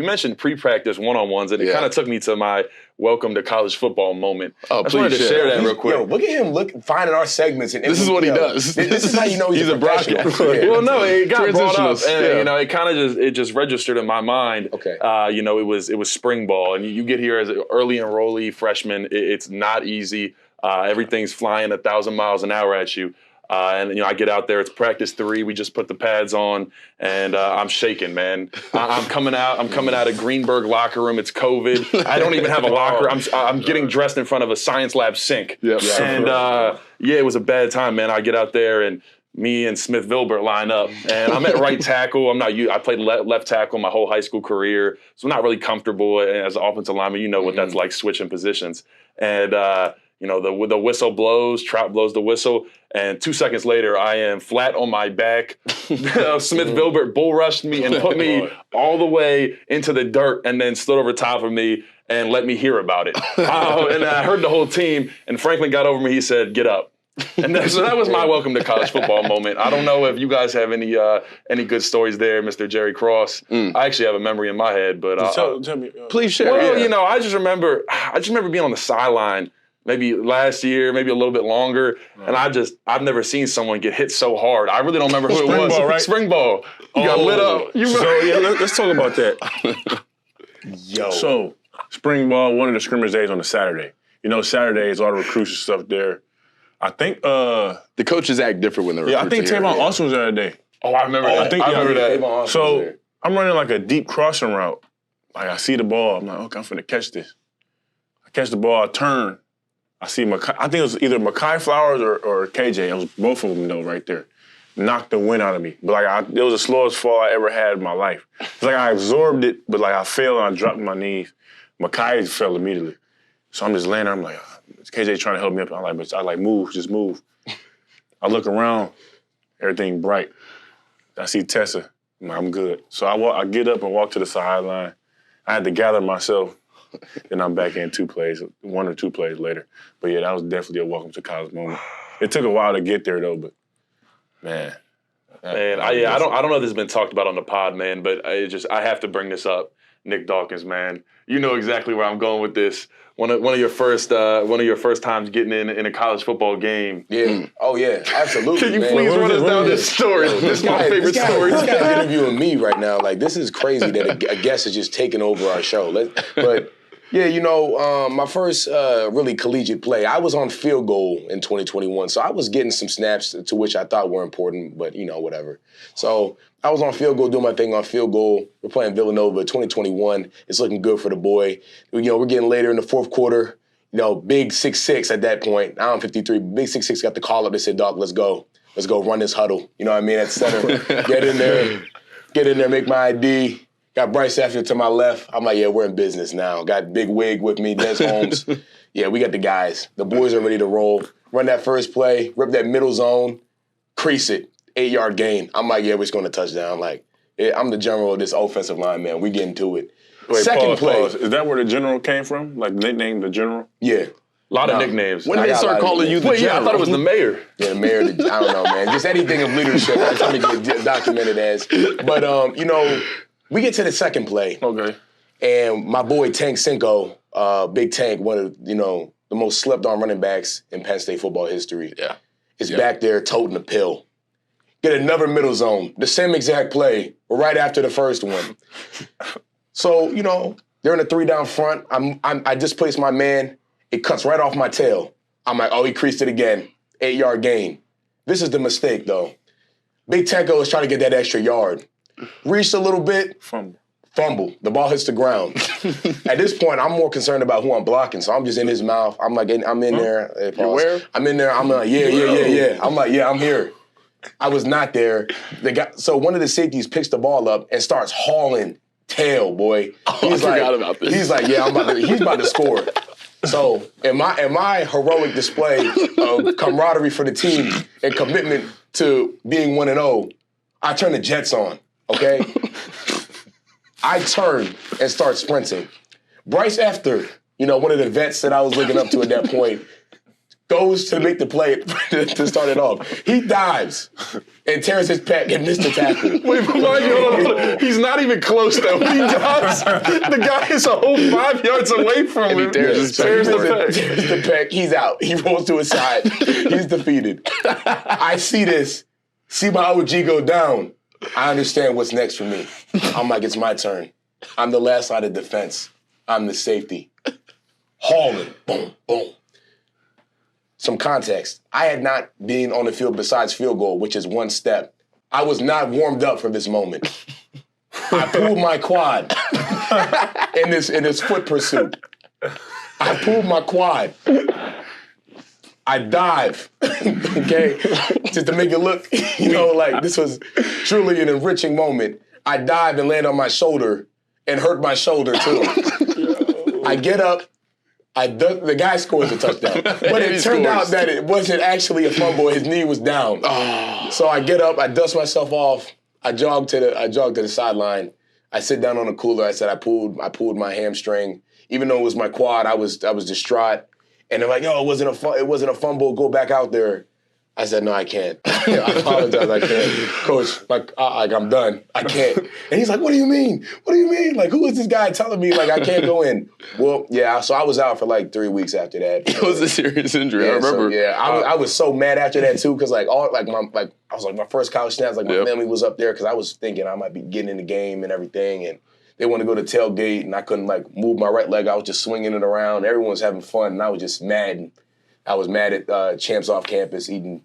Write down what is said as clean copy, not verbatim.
You mentioned pre-practice one-on-ones, and it kind of took me to my welcome to college football moment. Oh, I just wanted to share that real quick. Yo, look at him finding our segments. And this is what he does. This is how you know he's a professional. Well, no, it got brought up, and it kind of just registered in my mind. Okay. It was spring ball, and you get here as an early enrollee freshman. It's not easy. Everything's flying 1,000 miles an hour at you. And I get out there. It's practice 3. We just put the pads on, and I'm shaking, man. I'm coming out of Greenberg locker room. It's COVID. I don't even have a locker. I'm getting dressed in front of a science lab sink. Yep. And it was a bad time, man. I get out there, and me and Smith Vilbert line up, and I'm at right tackle. I played left tackle my whole high school career, so I'm not really comfortable as an offensive lineman. You know what that's like, switching positions. And the whistle blows, Trout blows the whistle, and 2 seconds later, I am flat on my back. Smith Vilbert bull rushed me and put me all the way into the dirt, and then stood over top of me and let me hear about it. And I heard the whole team, and Franklin got over me. He said, "Get up." And so that was my welcome to college football moment. I don't know if you guys have any good stories there, Mr. Jerry Cross. I actually have a memory in my head, but tell me, please share. Well, I just remember being on the sideline. Maybe last year, maybe a little bit longer, and I've never seen someone get hit so hard. I really don't remember who it was. Ball, right? Spring ball. You got lit up. Let's talk about that. So, spring ball, one of the scrimmage days on a Saturday. Saturdays, all the recruits and stuff there. I think the coaches act different when they're I think Tavon Austin was there that day. Oh, I remember that. I remember that. Tavon Austin was So there. I'm running like a deep crossing route. Like I see the ball. I'm like, okay, I'm finna catch this. I catch the ball. I turn. I see I think it was either Mekhi Flowers or KJ. It was both of them though, right there. Knocked the wind out of me. But it was the slowest fall I ever had in my life. It's like I absorbed it, but like I fell and I dropped to my knees. Mekhi fell immediately. So I'm just laying there. I'm like, KJ trying to help me up. I like, move, just move. I look around, everything bright. I see Tessa. I'm like, I'm good. So I get up and walk to the sideline. I had to gather myself. Then I'm back in 1 or 2 plays later. But yeah, that was definitely a welcome to college moment. It took a while to get there though, but man. I don't know if this has been talked about on the pod, man, but I have to bring this up. Nick Dawkins, man. You know exactly where I'm going with this. One of your first times getting in a college football game. Yeah. Oh yeah, absolutely. Can you please run us down this story? This is my favorite story. This guy's interviewing me right now. Like, this is crazy that a guest is just taking over our show. But yeah, my first really collegiate play, I was on field goal in 2021. So I was getting some snaps to which I thought were important, but whatever. So I was on field goal, doing my thing on field goal. We're playing Villanova 2021. It's looking good for the boy. We're getting later in the fourth quarter. Big 6'6" at that point. Now I'm 53. Big 6'6" got the call up. They said, "Doc, let's go. Let's go run this huddle." You know what I mean? At center. Get in there, make my ID. Got Bryce Effitt to my left. I'm like, yeah, we're in business now. Got Big Wig with me, Des Holmes. Yeah, we got the guys. The boys are ready to roll. Run that first play, rip that middle zone, crease it. 8-yard gain. I'm like, yeah, we're just going to touchdown. Like, I'm the general of this offensive line, man. We getting to it. Wait, Second play. Pause. Is that where the general came from? Like, nickname the general? Yeah. A lot of nicknames. When did they start calling you the general? I thought it was the mayor. Yeah, the mayor. I don't know, man. Just anything of leadership. I'm trying to get documented as. But, we get to the second play. Okay. And my boy Tank Cinco, Big Tank, one of, the most slept-on running backs in Penn State football history, is back there toting a pill. Get another middle zone, the same exact play, right after the first one. So, they're in a 3-down front. I displaced my man. It cuts right off my tail. I'm like, oh, he creased it again. 8-yard gain. This is the mistake, though. Big Tanko is trying to get that extra yard. Reached a little bit. Fumble. The ball hits the ground. At this point, I'm more concerned about who I'm blocking, so I'm just in his mouth. I'm like, I'm in there. Hey, where? I'm in there. I'm like, yeah. I'm like, yeah, I'm here. I was not there. So one of the safeties picks the ball up and starts hauling tail, boy. I forgot about this. He's like, yeah, he's about to score. So in my heroic display of camaraderie for the team and commitment to being 1-0, I turn the Jets on, okay? I turn and start sprinting. Bryce Efter, one of the vets that I was looking up to at that point, goes to make the play to start it off. He dives and tears his pec and missed the tackle. Wait, but mind you, hold on. He's not even close though. He does. The guy is a whole 5 yards away from him. he tears the pec. Tears the pec. He's out. He rolls to his side. He's defeated. I see this. See my OG go down. I understand what's next for me. I'm like, it's my turn. I'm the last line of defense. I'm the safety. Hauling. Boom, boom. Some context. I had not been on the field besides field goal, which is one step. I was not warmed up for this moment. I pulled my quad in this foot pursuit. I pulled my quad. I dive, okay? Just to make it look, like this was truly an enriching moment. I dive and land on my shoulder and hurt my shoulder too. I get up. The guy scores a touchdown. But it turned out that it wasn't actually a fumble. His knee was down. Oh. So I get up, I dust myself off, I jog to the sideline. I sit down on the cooler. I said I pulled my hamstring. Even though it was my quad, I was distraught. And they're like, yo, it wasn't a fumble, go back out there. I said, no, I can't. I apologize, I can't. Coach, I'm done. I can't. And he's like, what do you mean? What do you mean? Like, who is this guy telling me, I can't go in? Well, yeah, so I was out for 3 weeks after that. It was a serious injury, I remember. So, I was so mad after that, too, because, my first college snaps, my family was up there because I was thinking I might be getting in the game and everything, and they wanted to go to tailgate, and I couldn't, move my right leg. I was just swinging it around. Everyone was having fun, and I was just mad. I was mad at champs off campus eating